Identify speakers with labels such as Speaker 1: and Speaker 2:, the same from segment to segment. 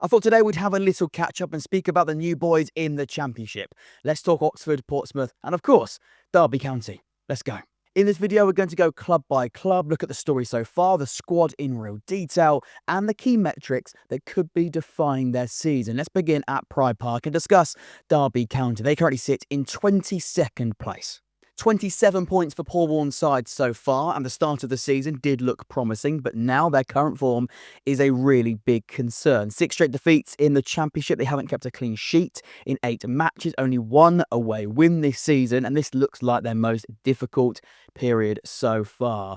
Speaker 1: I thought today we'd have a little catch up and speak about the new boys in the Championship. Let's talk Oxford, Portsmouth, and of course, Derby County. Let's go. In this video, we're going to go club by club, look at the story so far, the squad in real detail, and the key metrics that could be defining their season. Let's begin at Pride Park and discuss Derby County. They currently sit in 22nd place. 27 points for Paul Warne's side so far, and the start of the season did look promising, but now their current form is a really big concern. 6 straight defeats in the Championship. They haven't kept a clean sheet in 8 matches, only 1 away win this season, and this looks like their most difficult period so far.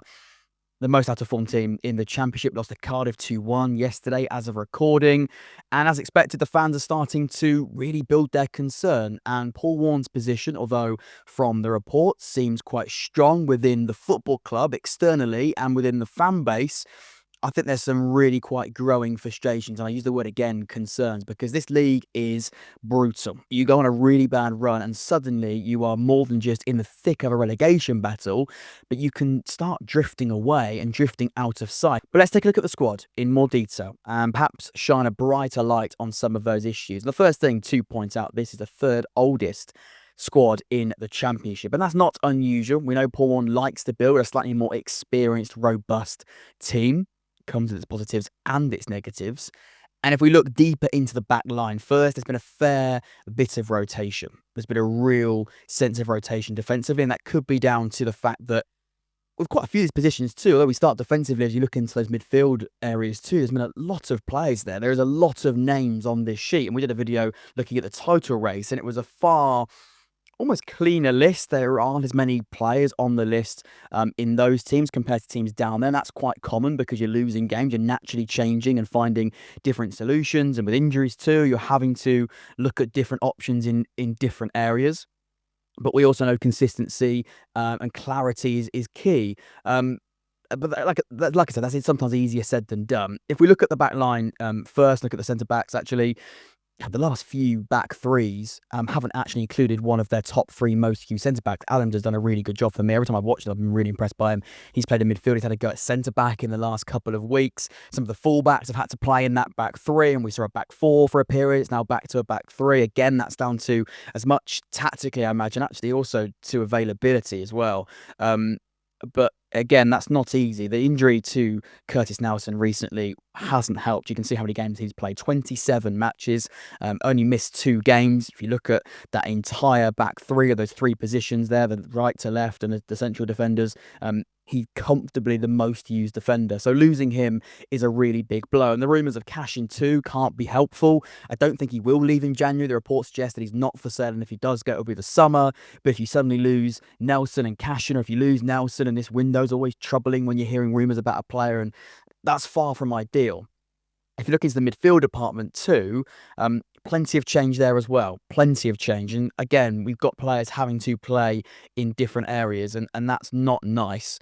Speaker 1: The most out-of-form team in the Championship lost to Cardiff 2-1 yesterday as of recording. And as expected, the fans are starting to really build their concern. And Paul Warne's position, although from the reports, seems quite strong within the football club externally and within the fan base. I think there's some really quite growing frustrations, and I use the word again, concerns, because this league is brutal. You go on a really bad run and suddenly you are more than just in the thick of a relegation battle, but you can start drifting away and drifting out of sight. But let's take a look at the squad in more detail and perhaps shine a brighter light on some of those issues. The first thing to point out, this is the 3rd oldest squad in the Championship, and that's not unusual. We know Paul Warne likes to build a slightly more experienced, robust team. Comes with its positives and its negatives. And if we look deeper into the back line first, there's been a fair bit of rotation. There's been a real sense of rotation defensively, and that could be down to the fact that with quite a few of these positions too, although we start defensively, as you look into those midfield areas too, there's been a lot of players there. There is a lot of names on this sheet, and we did a video looking at the title race, and it was a far almost cleaner list. There aren't as many players on the list in those teams compared to teams down there. And that's quite common because you're losing games. You're naturally changing and finding different solutions. And with injuries too, you're having to look at different options in different areas. But we also know consistency and clarity is key. But like I said, that's sometimes easier said than done. If we look at the back line first, look at the centre-backs, actually, the last few back threes haven't actually included one of their top 3 most used centre-backs. Adams has done a really good job for me. Every time I've watched him, I've been really impressed by him. He's played in midfield. He's had a go at centre-back in the last couple of weeks. Some of the full-backs have had to play in that back 3, and we saw a back 4 for a period. It's now back to a back 3. Again, that's down to as much tactically, I imagine, actually also to availability as well. But again, that's not easy. The injury to Curtis Nelson recently hasn't helped. You can see how many games he's played. 27 matches, only missed 2 games. If you look at that entire back 3 of those 3 positions there, the right to left and the central defenders, he's comfortably the most used defender. So losing him is a really big blow. And the rumours of Cashin too can't be helpful. I don't think he will leave in January. The reports suggest that he's not for sale, and if he does go, it'll be the summer. But if you suddenly lose Nelson and Cashin, or if you lose Nelson, and this window's always troubling when you're hearing rumours about a player, and that's far from ideal. If you look into the midfield department too, plenty of change there as well. Plenty of change. And again, we've got players having to play in different areas, and that's not nice.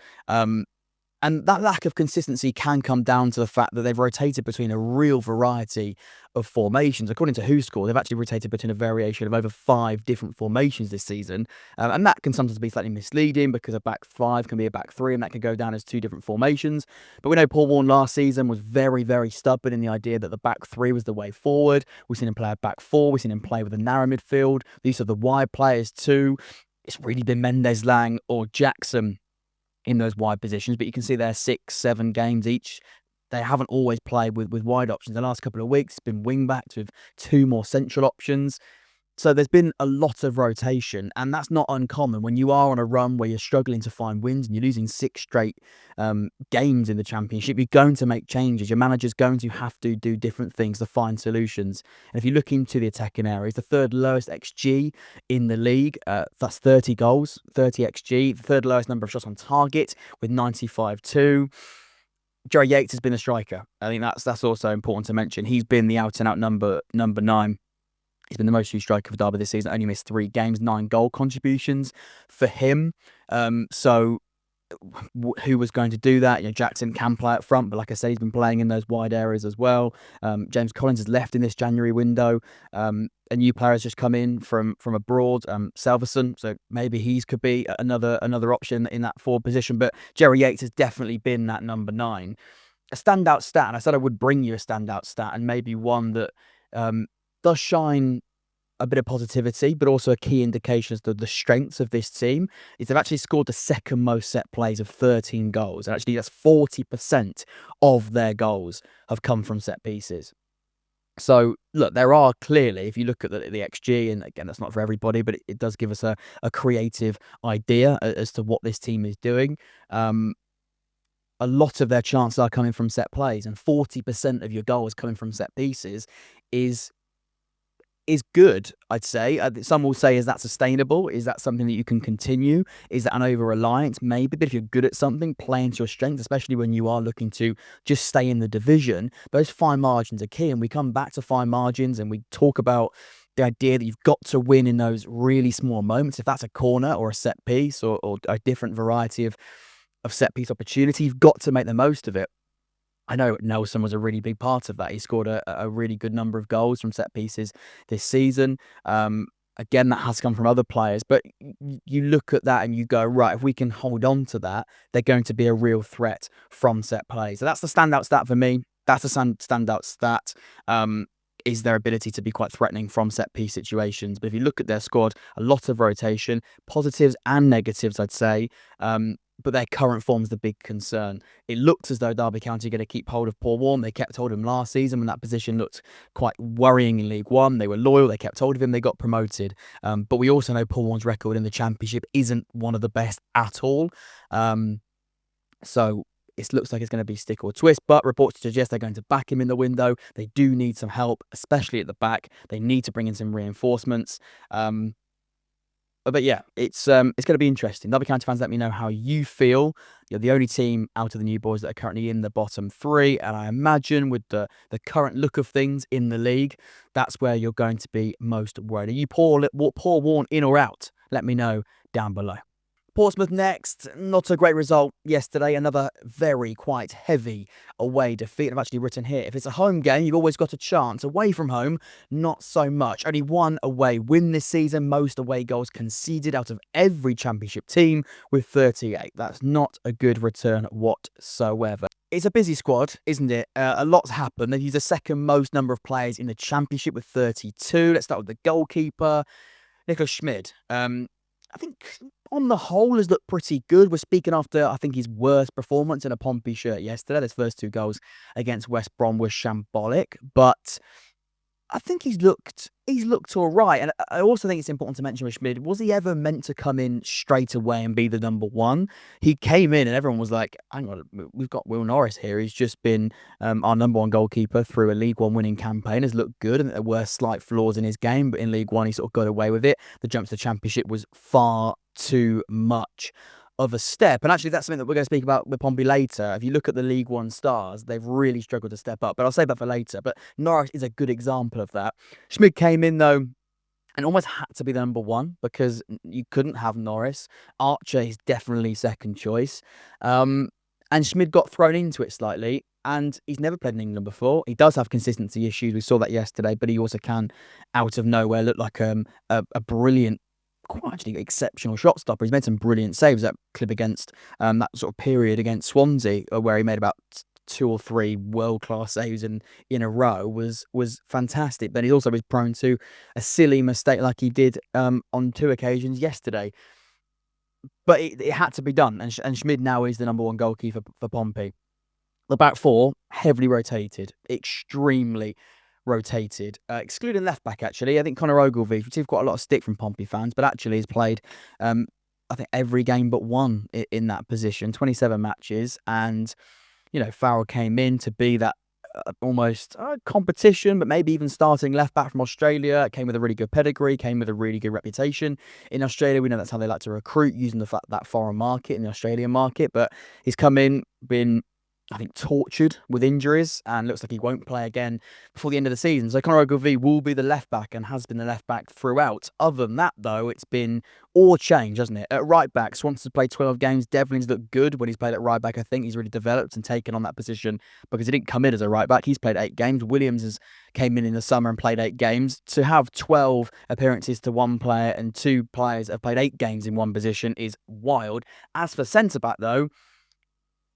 Speaker 1: And that lack of consistency can come down to the fact that they've rotated between a real variety of formations. According to WhoScored, they've actually rotated between a variation of over 5 different formations this season. And that can sometimes be slightly misleading because a back 5 can be a back 3, and that can go down as 2 different formations. But we know Paul Warne last season was very, very stubborn in the idea that the back 3 was the way forward. We've seen him play a back 4. We've seen him play with a narrow midfield. The use of the wide players too. It's really been Mendes, Lang or Jackson in those wide positions, but you can see they're 6, 7 games each. They haven't always played with wide options. The last couple of weeks, it's been wing backs with 2 more central options. So there's been a lot of rotation, and that's not uncommon when you are on a run where you're struggling to find wins and you're losing 6 straight games in the Championship. You're going to make changes. Your manager's going to have to do different things to find solutions. And if you look into the attacking areas, the 3rd lowest XG in the league, that's 30 goals, 30 XG, the 3rd lowest number of shots on target with 95-2. Jerry Yates has been a striker. I think that's also important to mention. He's been the out-and-out number 9. He's been the most used striker for Derby this season. Only missed 3 games, 9 goal contributions for him. So who was going to do that? Jackson can play up front, but like I said, he's been playing in those wide areas as well. James Collins has left in this January window. A new player has just come in from abroad, Salverson. So maybe he could be another option in that forward position. But Jerry Yates has definitely been that number 9. a standout stat, and I said I would bring you a standout stat, and maybe one that does shine a bit of positivity, but also a key indication as to the strengths of this team, is they've actually scored the second most set plays of 13 goals. And actually, that's 40% of their goals have come from set pieces. So, look, there are clearly, if you look at the XG, and again, that's not for everybody, but it does give us a creative idea as to what this team is doing. A lot of their chances are coming from set plays, and 40% of your goals coming from set pieces is good, I'd say. Some will say, is that sustainable? Is that something that you can continue? Is that an over-reliance? Maybe, but if you're good at something, play into your strength, especially when you are looking to just stay in the division. Those fine margins are key, and we come back to fine margins, and we talk about the idea that you've got to win in those really small moments. If that's a corner or a set piece or a different variety of set piece opportunity, you've got to make the most of it. I know Nelson was a really big part of that. He scored a really good number of goals from set pieces this season. Again, that has come from other players, but you look at that and you go, right, if we can hold on to that, they're going to be a real threat from set plays. So that's the standout stat for me. That's the standout stat. Is their ability to be quite threatening from set piece situations. But if you look at their squad, a lot of rotation, positives and negatives, I'd say. But their current form's the big concern. It looked as though Derby County are going to keep hold of Paul Warne. They kept hold of him last season when that position looked quite worrying in League One. They were loyal. They kept hold of him. They got promoted. But we also know Paul Warne's record in the Championship isn't one of the best at all. So it looks like it's going to be stick or twist, but reports suggest they're going to back him in the window. They do need some help, especially at the back. They need to bring in some reinforcements. But yeah, it's going to be interesting. Derby County fans, let me know how you feel. You're the only team out of the new boys that are currently in the bottom three, and I imagine with the current look of things in the league, that's where you're going to be most worried. Are you Paul Warne in or out? Let me know down below. Portsmouth next. Not a great result yesterday. Another very quite heavy away defeat. I've actually written here, if it's a home game, you've always got a chance. Away from home, not so much. Only one away win this season. Most away goals conceded out of every Championship team with 38. That's not a good return whatsoever. It's a busy squad, isn't it? A lot's happened. They've used the second most number of players in the Championship with 32. Let's start with the goalkeeper, Nicholas Schmid. I think on the whole has looked pretty good. We're speaking after, I think, his worst performance in a POMPEY shirt yesterday. His first 2 goals against West Brom were shambolic, but I think he's looked all right. And I also think it's important to mention with Schmid, was he ever meant to come in straight away and be the number one? He came in and everyone was like, hang on, we've got Will Norris here. He's just been our number one goalkeeper through a League One winning campaign, has looked good, and there were slight flaws in his game, but in League One he sort of got away with it. The jump to the Championship was far too much of a step. And actually, that's something that we're going to speak about with Pompey later. If you look at the League One stars, they've really struggled to step up. But I'll save that for later. But Norris is a good example of that. Schmid came in, though, and almost had to be the number one because you couldn't have Norris. Archer is definitely second choice. And Schmid got thrown into it slightly. And he's never played in England before. He does have consistency issues. We saw that yesterday. But he also can, out of nowhere, look like a brilliant, quite actually exceptional shot stopper. He's made some brilliant saves. That clip against that sort of period against Swansea, where he made about 2 or 3 world-class saves in a row, was fantastic. But he also was prone to a silly mistake like he did on 2 occasions yesterday. But it had to be done, and Schmid now is the number one goalkeeper for Pompey. The back 4, heavily rotated, extremely rotated, excluding left back. Actually, I think Conor Ogilvie received quite a lot of stick from Pompey fans, but actually he's played I think every game but one in that position, 27 matches. And Farrell came in to be that almost competition, but maybe even starting left back from Australia. Came with a really good pedigree, came with a really good reputation in Australia. We know that's how they like to recruit, using that foreign market in the Australian market. But he's come in, been, I think, tortured with injuries, and looks like he won't play again before the end of the season. So Conor Ogilvie will be the left back and has been the left back throughout. Other than that, though, it's been all change, hasn't it? At right back, Swanson's played 12 games. Devlin's looked good when he's played at right back. I think he's really developed and taken on that position because he didn't come in as a right back. He's played 8 games. Williams came in the summer and played 8 games. To have 12 appearances to one player and 2 players have played 8 games in one position is wild. As for centre back, though,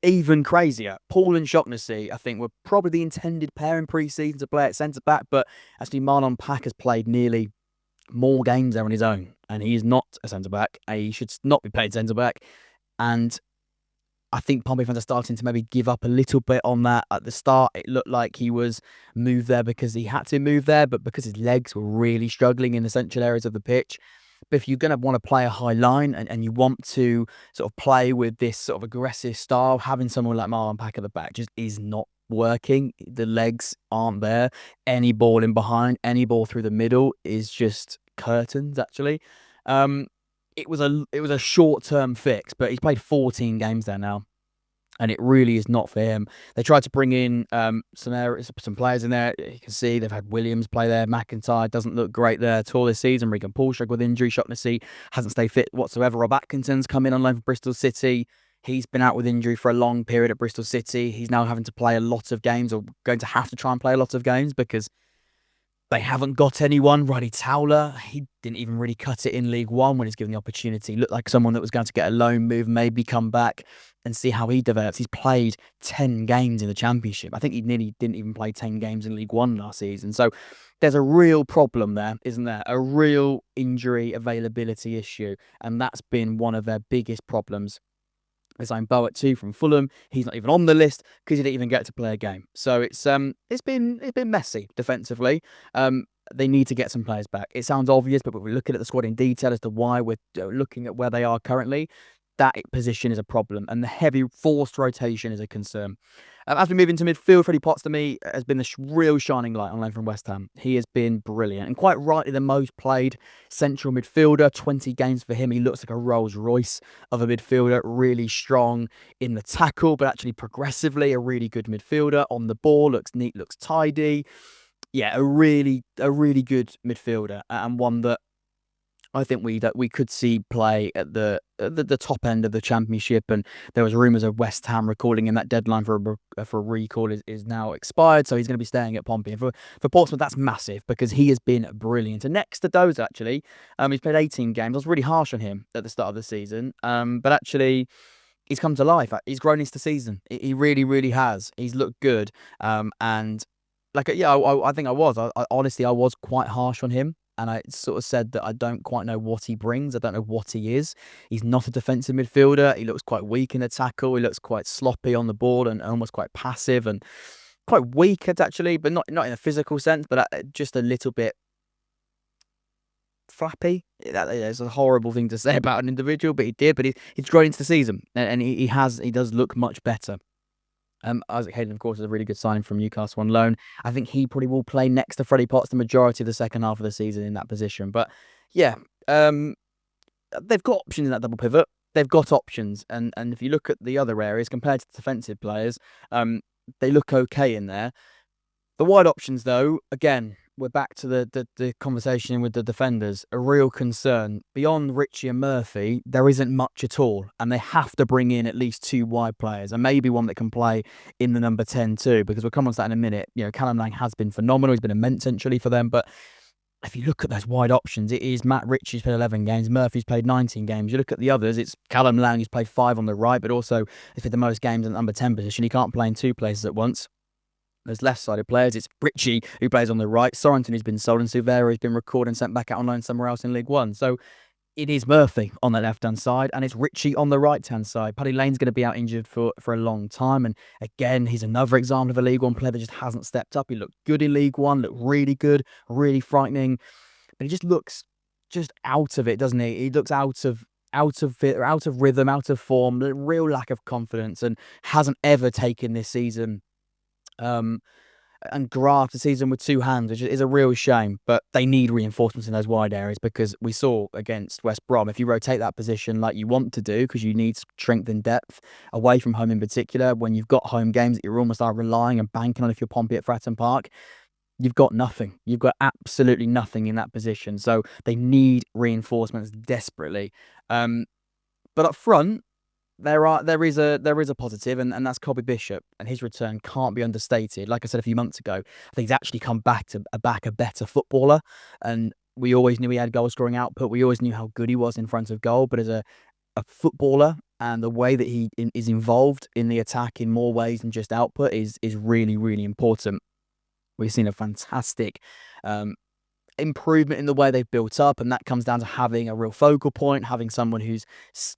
Speaker 1: even crazier. Paul and Shaughnessy, I think, were probably the intended pair in pre-season to play at centre-back, but actually Marlon Pack has played nearly more games there on his own, and he is not a centre-back. He should not be played centre-back, and I think Pompey fans are starting to maybe give up a little bit on that. At the start, it looked like he was moved there because he had to move there, but because his legs were really struggling in the central areas of the pitch. But if you're going to want to play a high line and you want to sort of play with this sort of aggressive style, having someone like Marlon Pack at the back just is not working. The legs aren't there. Any ball in behind, any ball through the middle is just curtains, actually. It was a short-term fix, but he's played 14 games there now, and it really is not for him. They tried to bring in some players in there. You can see they've had Williams play there. McIntyre doesn't look great there at all this season. Regan Paul struggled with injury. Shaughnessy hasn't stayed fit whatsoever. Rob Atkinson's come in on loan for Bristol City. He's been out with injury for a long period at Bristol City. He's now having to play a lot of games, or going to have to try and play a lot of games, because they haven't got anyone. Roddy Towler, he didn't even really cut it in League One when he's given the opportunity. Looked like someone that was going to get a loan move, maybe come back and see how he develops. He's played 10 games in the Championship. I think he nearly didn't even play 10 games in League One last season. So there's a real problem there, isn't there? A real injury availability issue. And that's been one of their biggest problems. They signed Boat too from Fulham. He's not even on the list because he didn't even get to play a game. So it's been messy defensively. They need to get some players back. It sounds obvious, but when we're looking at the squad in detail as to why we're looking at where they are currently, that position is a problem, and the heavy forced rotation is a concern. As we move into midfield, Freddie Potts, to me, has been the real shining light on loan from West Ham. He has been brilliant, and quite rightly the most played central midfielder. 20 games for him. He looks like a Rolls Royce of a midfielder, really strong in the tackle, but actually progressively a really good midfielder. On the ball, looks neat, looks tidy. Yeah, a really good midfielder, and one that I think we could see play at the top end of the Championship. And there was rumours of West Ham recalling him. That deadline for a recall is now expired, so he's going to be staying at Pompey. And for Portsmouth, that's massive, because he has been brilliant. And next to Doze, actually, he's played 18 games. I was really harsh on him at the start of the season, but actually he's come to life. He's grown into the season. He really has. He's looked good, and like, yeah, I think I was. Honestly, I was quite harsh on him. And I sort of said that I don't quite know what he brings. I don't know what he is. He's not a defensive midfielder. He looks quite weak in the tackle. He looks quite sloppy on the ball and almost quite passive and quite weak, actually, but not in a physical sense, but just a little bit flappy. That is a horrible thing to say about an individual, but he did. But he's grown into the season, and he does look much better. Isaac Hayden, of course, is a really good signing from Newcastle on loan. I think he probably will play next to Freddie Potts the majority of the second half of the season in that position. But yeah, they've got options in that double pivot. They've got options, and if you look at the other areas compared to defensive players, they look okay in there. The wide options, though, again, we're back to the conversation with the defenders. A real concern. Beyond Ritchie and Murphy, there isn't much at all. And they have to bring in at least 2 wide players, and maybe one that can play in the number 10 too, because we'll come on to that in a minute. You know, Callum Lang has been phenomenal. He's been immense, essentially, for them. But if you look at those wide options, it is Matt Ritchie's played 11 games. Murphy's played 19 games. You look at the others, it's Callum Lang, who's played 5 on the right, but also he's played the most games in the number 10 position. He can't play in 2 places at once. There's left-sided players. It's Ritchie who plays on the right. Sorensen who's been sold, and Silvera has been recalled and sent back out on loan somewhere else in League One. So it is Murphy on the left-hand side, and it's Ritchie on the right-hand side. Paddy Lane's going to be out injured for a long time, and again, he's another example of a League One player that just hasn't stepped up. He looked good in League One, looked really good, really frightening, but he just looks out of it, doesn't he? He looks out of fit, out of rhythm, out of form, a real lack of confidence, and hasn't ever taken this season and grasped the season with 2 hands, which is a real shame. But they need reinforcements in those wide areas, because we saw against West Brom, if you rotate that position like you want to do, because you need strength and depth away from home in particular, when you've got home games that you're almost relying and banking on if you're Pompey at Fratton Park, you've got nothing. You've got absolutely nothing in that position. So they need reinforcements desperately. But up front, there is a positive, and that's Colby Bishop, and his return can't be understated. Like I said a few months ago, I think he's actually come back a better footballer, and we always knew he had goal scoring output. We always knew how good he was in front of goal, but as a a footballer and the way that he is involved in the attack in more ways than just output is really, really important. We've seen a fantastic improvement in the way they've built up, and that comes down to having a real focal point, having someone who's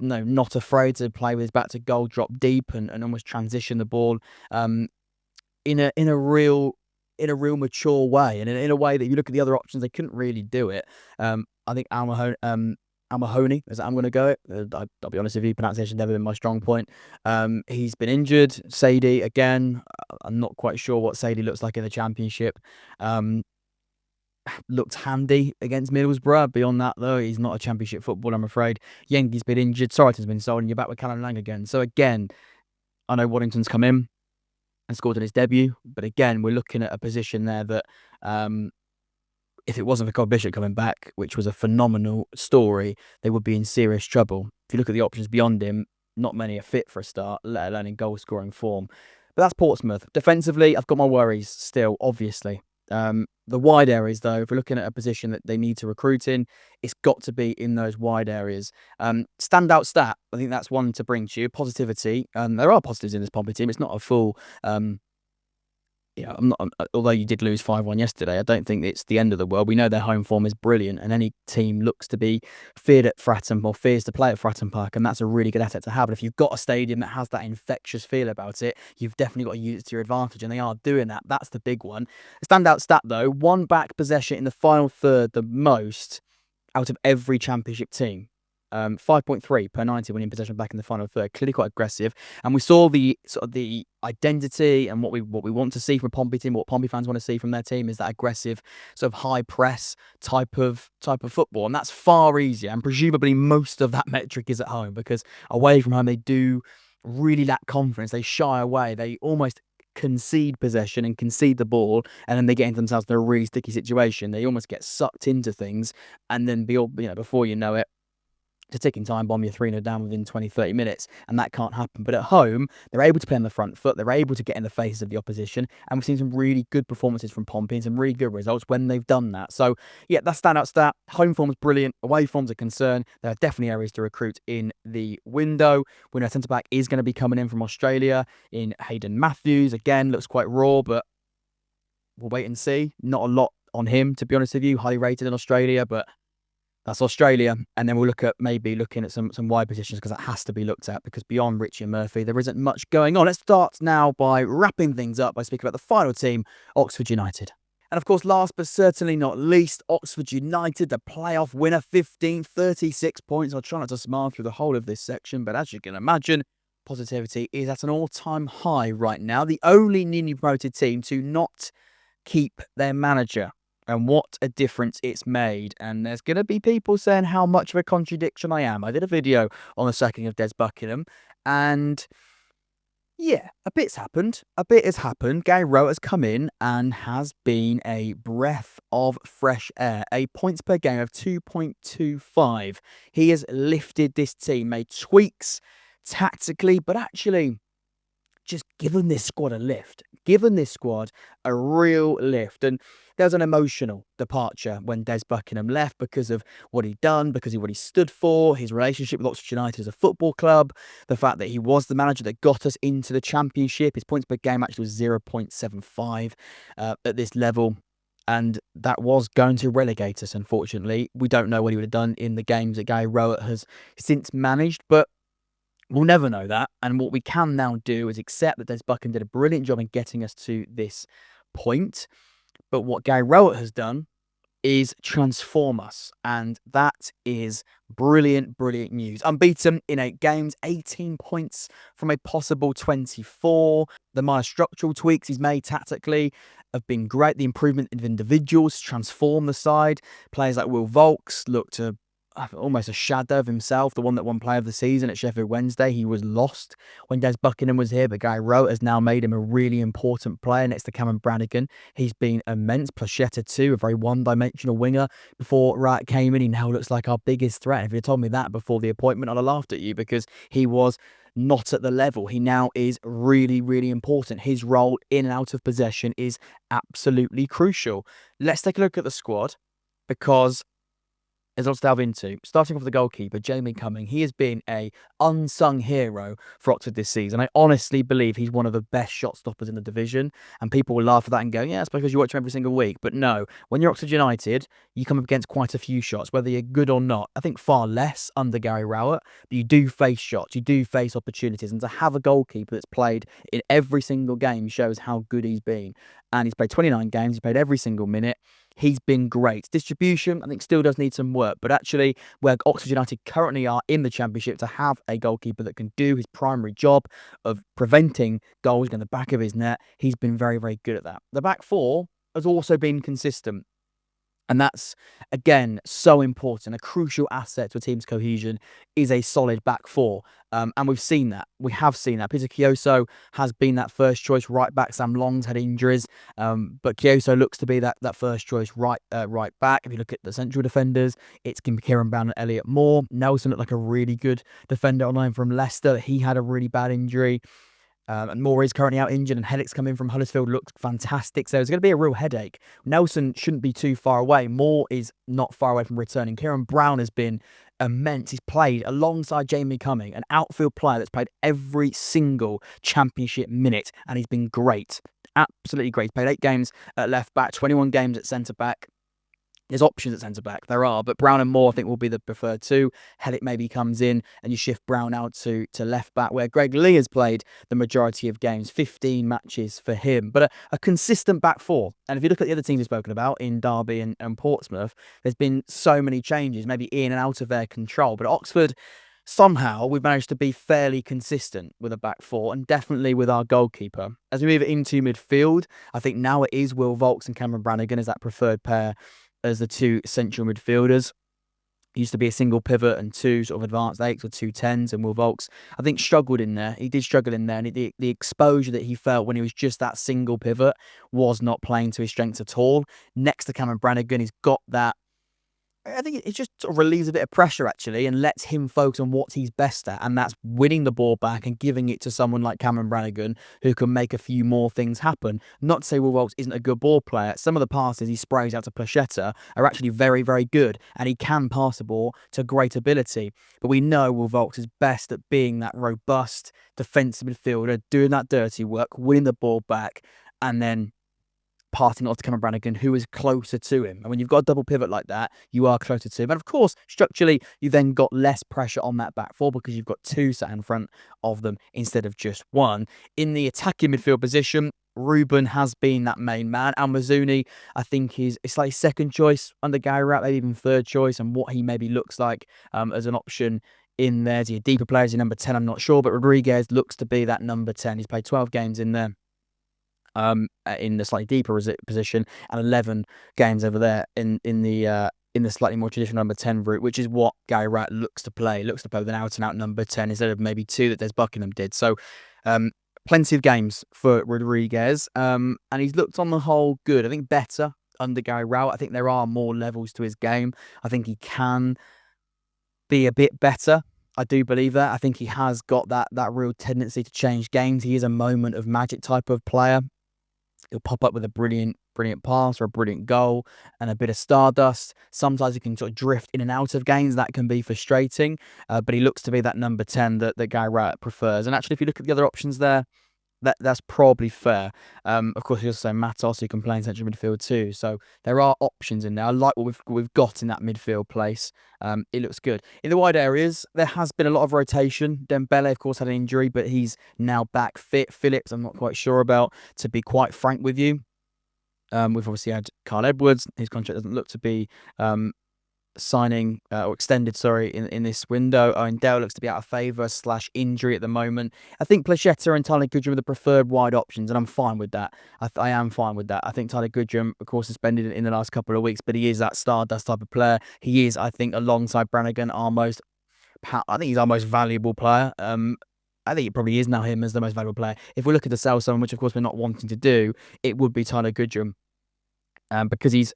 Speaker 1: not afraid to play with his back to goal, drop deep, and almost transition the ball in a real mature way, and in a way that you look at the other options, they couldn't really do it. I think Almahony, as I'm going to go. I'll be honest with you, pronunciation never been my strong point. He's been injured. Sadie, again, I'm not quite sure what Sadie looks like in the Championship. Looked handy against Middlesbrough. Beyond that, though, he's not a Championship footballer, I'm afraid. Yengi's been injured. Sorensen's been sold, and you're back with Callum Lang again. So again, I know Waddington's come in and scored in his debut, but again, we're looking at a position there that if it wasn't for Cod Bishop coming back, which was a phenomenal story, they would be in serious trouble. If you look at the options beyond him, not many are fit for a start, let alone in goal-scoring form. But that's Portsmouth. Defensively, I've got my worries still, obviously. The wide areas, though, if we're looking at a position that they need to recruit in, it's got to be in those wide areas. Standout stat, I think that's one to bring to you. Positivity. There are positives in this Pompey team. It's not a full... although you did lose 5-1 yesterday, I don't think it's the end of the world. We know their home form is brilliant, and any team looks to be feared at Fratton or fears to play at Fratton Park, and that's a really good asset to have. And if you've got a stadium that has that infectious feel about it, you've definitely got to use it to your advantage, and they are doing that. That's the big one. Standout stat, though, one back possession in the final third, the most out of every Championship team. 5.3 per 90 winning possession back in the final third. Clearly quite aggressive, and we saw the sort of the identity and what we want to see from a Pompey team, what Pompey fans want to see from their team is that aggressive sort of high press type of football, and that's far easier. And presumably most of that metric is at home, because away from home they do really lack confidence. They shy away. They almost concede possession and concede the ball, and then they get into themselves in a really sticky situation. They almost get sucked into things, and then before you know it, it's a ticking time bomb. You're 3-0 down within 20-30 minutes, and that can't happen. But at home, they're able to play on the front foot. They're able to get in the faces of the opposition, and we've seen some really good performances from Pompey and some really good results when they've done that. So, yeah, that's standout stat. Home form's brilliant. Away form's a concern. There are definitely areas to recruit in the window. We know centre-back is going to be coming in from Australia in Hayden Matthews. Again, looks quite raw, but we'll wait and see. Not a lot on him, to be honest with you. Highly rated in Australia, but that's Australia. And then we'll look at maybe looking at some wide positions, because that has to be looked at, because beyond Richie and Murphy, there isn't much going on. Let's start now by wrapping things up by speaking about the final team, Oxford United. And of course, last but certainly not least, Oxford United, the playoff winner, 36 points. I'll try not to smile through the whole of this section, but as you can imagine, positivity is at an all-time high right now. The only newly promoted team to not keep their manager. And what a difference it's made. And there's going to be people saying how much of a contradiction I am. I did a video on the sacking of Des Buckingham, and yeah, a bit's happened. A bit has happened. Gary Rowett has come in and has been a breath of fresh air. A points per game of 2.25. He has lifted this team, made tweaks tactically, but actually just given this squad a lift. Given this squad a real lift. And there was an emotional departure when Des Buckingham left because of what he'd done, because of what he stood for, his relationship with Oxford United as a football club, the fact that he was the manager that got us into the Championship. His points per game actually was 0.75 at this level, and that was going to relegate us, unfortunately. We don't know what he would have done in the games that Gary Rowett has since managed, but we'll never know that. And what we can now do is accept that Des Buckingham did a brilliant job in getting us to this point. But what Gary Rowett has done is transform us. And that is brilliant, brilliant news. Unbeaten in 8 games, 18 points from a possible 24. The minor structural tweaks he's made tactically have been great. The improvement of individuals transform the side. Players like Will Volks look to almost a shadow of himself, the one that won Player of the Season at Sheffield Wednesday. He was lost when Des Buckingham was here, but Guy Rowett has now made him a really important player next to Cameron Brannigan. He's been immense. Plachetta too, a very one-dimensional winger. Before Wright came in, he now looks like our biggest threat. If you told me that before the appointment, I'd have laughed at you, because he was not at the level. He now is really, really important. His role in and out of possession is absolutely crucial. Let's take a look at the squad, because There's lots to delve into. Starting off with the goalkeeper, Jamie Cumming. He has been a unsung hero for Oxford this season. I honestly believe he's one of the best shot stoppers in the division. And people will laugh at that and go, yeah, it's because you watch him every single week. But no, when you're Oxford United, you come up against quite a few shots, whether you're good or not. I think far less under Gary Rowett, but you do face shots, you do face opportunities. And to have a goalkeeper that's played in every single game shows how good he's been. And he's played 29 games, he's played every single minute. He's been great. Distribution, I think, still does need some work. But actually, where Oxford United currently are in the Championship, to have a goalkeeper that can do his primary job of preventing goals in the back of his net, he's been very, very good at that. The back four has also been consistent. And that's, again, so important. A crucial asset to a team's cohesion is a solid back four. And we've seen that. We have seen that. Peter Kioso has been that first choice right back. Sam Long's had injuries. But Kioso looks to be that first choice right back. If you look at the central defenders, it's Kieran Brown and Elliot Moore. Nelson looked like a really good defender online from Leicester. He had a really bad injury. And Moore is currently out injured, and Helix coming from Huddersfield looks fantastic. So it's going to be a real headache. Nelson shouldn't be too far away. Moore is not far away from returning. Kieran Brown has been immense. He's played alongside Jamie Cumming, an outfield player that's played every single Championship minute, and he's been great. Absolutely great. He's played 8 games at left back, 21 games at centre back. There's options at centre-back. There are, but Brown and Moore, I think, will be the preferred two. Hellick maybe comes in and you shift Brown out to left-back, where Greg Lee has played the majority of games, 15 matches for him. But a consistent back four. And if you look at the other teams we've spoken about in Derby and Portsmouth, there's been so many changes, maybe in and out of their control. But at Oxford, somehow we've managed to be fairly consistent with a back four, and definitely with our goalkeeper. As we move into midfield, I think now it is Will Vaulks and Cameron Brannigan as that preferred pair as the two central midfielders. It used to be a single pivot and two sort of advanced 8s or 2 10s, and Will Vaulks, I think, struggled in there. He did struggle in there, and the exposure that he felt when he was just that single pivot was not playing to his strengths at all. Next to Cameron Brannigan, he's got that. I think it just sort of relieves a bit of pressure, actually, and lets him focus on what he's best at, and that's winning the ball back and giving it to someone like Cameron Brannigan, who can make a few more things happen. Not to say Will Vaulks isn't a good ball player. Some of the passes he sprays out to Placheta are actually very, very good, and he can pass the ball to great ability. But we know Will Vaulks is best at being that robust defensive midfielder, doing that dirty work, winning the ball back, and then passing it off to Cameron Brannigan, who is closer to him. And when you've got a double pivot like that, you are closer to him. And of course, structurally, you've then got less pressure on that back four because you've got two sat in front of them instead of just one. In the attacking midfield position, Ruben has been that main man. Al Mazzuni, I think, is like second choice under Gary Rowett, maybe even third choice, and what he maybe looks like as an option in there. Is he a deeper player? Is he number 10? I'm not sure, but Rodriguez looks to be that number 10. He's played 12 games in there. In the slightly deeper position, and 11 games over there in the slightly more traditional number 10 route, which is what Gary Rowett looks to play with an out-and-out number 10 instead of maybe 2 that Des Buckingham did. So plenty of games for Rodriguez, and he's looked on the whole good. I think better under Gary Rowett. I think there are more levels to his game. I think he can be a bit better. I do believe that. I think he has got that real tendency to change games. He is a moment of magic type of player. He'll pop up with a brilliant pass or a brilliant goal and a bit of stardust. Sometimes he can sort of drift in and out of games. That can be frustrating, but he looks to be that number 10 that Gary Rowett prefers. And actually, if you look at the other options there, that's probably fair. Of course, you also say Matos, who can play in central midfield too. So there are options in there. I like what we've got in that midfield place. It looks good. In the wide areas, there has been a lot of rotation. Dembele, of course, had an injury, but he's now back fit. Phillips, I'm not quite sure about, to be quite frank with you. We've obviously had Carl Edwards. His contract doesn't look to be signing or extended, in this window. Owen Dale looks to be out of favour / injury at the moment. I think Placheta and Tyler Goodrum are the preferred wide options, and I'm fine with that. I am fine with that. I think Tyler Goodrum, of course, suspended in the last couple of weeks, but he is that stardust type of player. He is, I think, alongside Brannigan, I think he's our most valuable player. I think it probably is now him as the most valuable player. If we're looking to sell someone, which of course we're not wanting to do, it would be Tyler Goodrum. because he's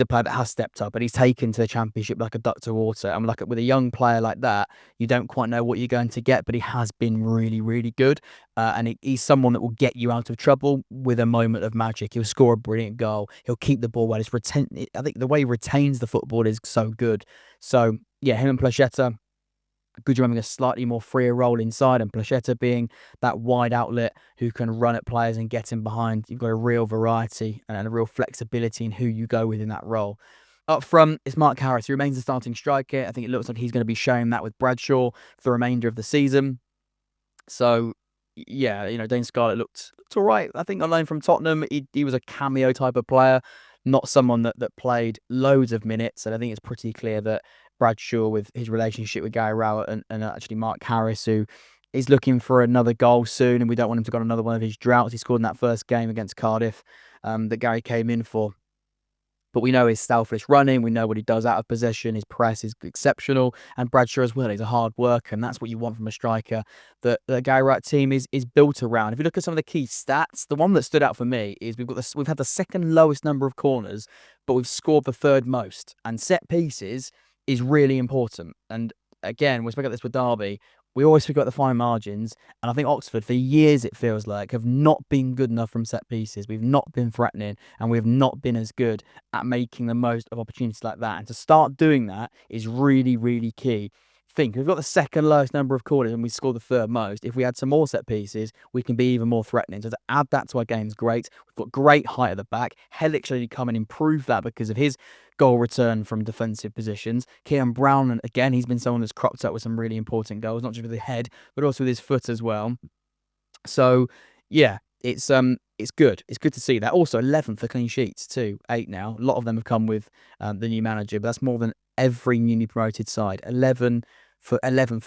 Speaker 1: a player that has stepped up and he's taken to the Championship like a duck to water. And like with a young player like that, you don't quite know what you're going to get, but he has been really, really good. And he's someone that will get you out of trouble with a moment of magic. He'll score a brilliant goal. He'll keep the ball well. I think the way he retains the football is so good. So yeah, him and Placheta. Goodrum having a slightly more freer role inside, and Placheta being that wide outlet who can run at players and get in behind. You've got a real variety and a real flexibility in who you go with in that role. Up front, it's Mark Harris. He remains the starting striker. I think it looks like he's going to be showing that with Bradshaw for the remainder of the season. So, yeah, Dane Scarlett looked all right. I think on loan from Tottenham, he was a cameo type of player, not someone that played loads of minutes. And I think it's pretty clear that Bradshaw, with his relationship with Gary Rowett and actually Mark Harris, who is looking for another goal soon, and we don't want him to go on another one of his droughts. He scored in that first game against Cardiff that Gary came in for. But we know his selfless running. We know what he does out of possession. His press is exceptional. And Bradshaw as well. He's a hard worker, and that's what you want from a striker that the Gary Rowett team is built around. If you look at some of the key stats, the one that stood out for me is we've had the second lowest number of corners, but we've scored the third most. And set pieces is really important. And again, we spoke about this with Derby. We always speak about the fine margins, and I think Oxford, for years it feels like, have not been good enough from set pieces. We've not been threatening, and we've not been as good at making the most of opportunities like that. And to start doing that is really, really key. Think, we've got the second lowest number of corners and we score the third most. If we had some more set pieces, we can be even more threatening. So to add that to our game is great. We've got great height at the back. Hellick's really come and improve that because of his goal return from defensive positions. Kieran Brown, and again, he's been someone that's cropped up with some really important goals, not just with the head, but also with his foot as well. So yeah, it's good. It's good to see that. Also, 11 for clean sheets too. 8 now. A lot of them have come with the new manager, but that's more than every newly promoted side. 11 for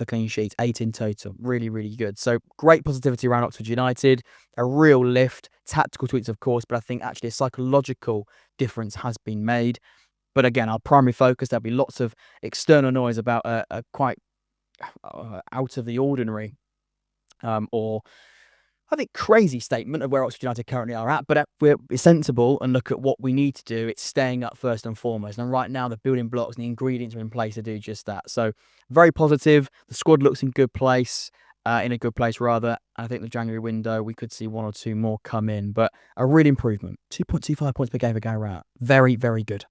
Speaker 1: clean sheets, 8 in total. Really, really good. So great positivity around Oxford United. A real lift. Tactical tweaks, of course, but I think actually a psychological difference has been made. But again, our primary focus, there'll be lots of external noise about a quite out of the ordinary or I think crazy statement of where Oxford United currently are at, but we're sensible and look at what we need to do. It's staying up first and foremost. And right now, the building blocks and the ingredients are in place to do just that. So very positive. The squad looks in a good place. Rather. I think the January window, we could see 1 or 2 more come in, but a real improvement. 2.25 points per game for Gary Rowett. Very, very good.